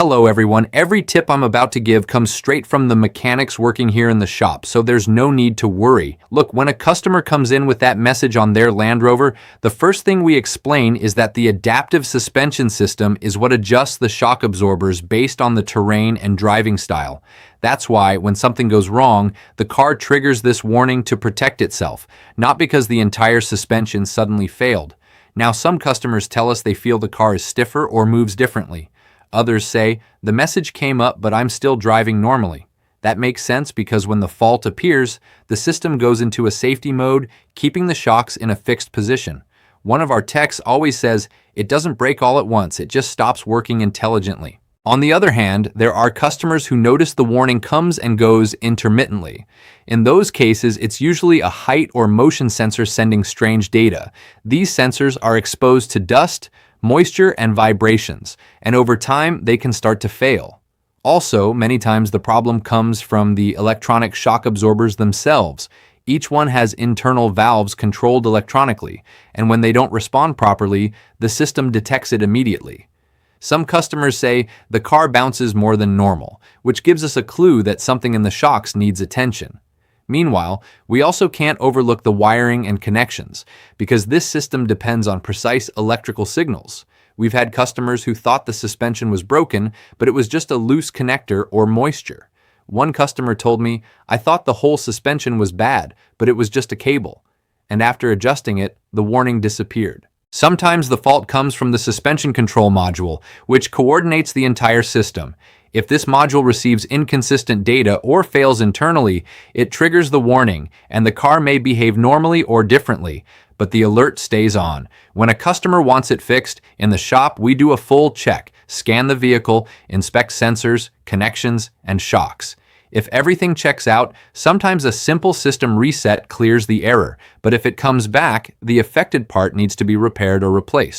Hello everyone, every tip I'm about to give comes straight from the mechanics working here in the shop, so there's no need to worry. Look, when a customer comes in with that message on their Land Rover, the first thing we explain is that the adaptive suspension system is what adjusts the shock absorbers based on the terrain and driving style. That's why, when something goes wrong, the car triggers this warning to protect itself, not because the entire suspension suddenly failed. Now, some customers tell us they feel the car is stiffer or moves differently. Others say, the message came up but I'm still driving normally. That makes sense because when the fault appears, the system goes into a safety mode, keeping the shocks in a fixed position. One of our techs always says, it doesn't break all at once, it just stops working intelligently. On the other hand, there are customers who notice the warning comes and goes intermittently. In those cases, it's usually a height or motion sensor sending strange data. These sensors are exposed to dust, moisture, and vibrations, and over time, they can start to fail. Also, many times the problem comes from the electronic shock absorbers themselves. Each one has internal valves controlled electronically, and when they don't respond properly, the system detects it immediately. Some customers say the car bounces more than normal, which gives us a clue that something in the shocks needs attention. Meanwhile, we also can't overlook the wiring and connections, because this system depends on precise electrical signals. We've had customers who thought the suspension was broken, but it was just a loose connector or moisture. One customer told me, I thought the whole suspension was bad, but it was just a cable. And after adjusting it, the warning disappeared. Sometimes the fault comes from the suspension control module, which coordinates the entire system. If this module receives inconsistent data or fails internally, it triggers the warning, and the car may behave normally or differently, but the alert stays on. When a customer wants it fixed, in the shop we do a full check, scan the vehicle, inspect sensors, connections, and shocks. If everything checks out, sometimes a simple system reset clears the error, but if it comes back, the affected part needs to be repaired or replaced.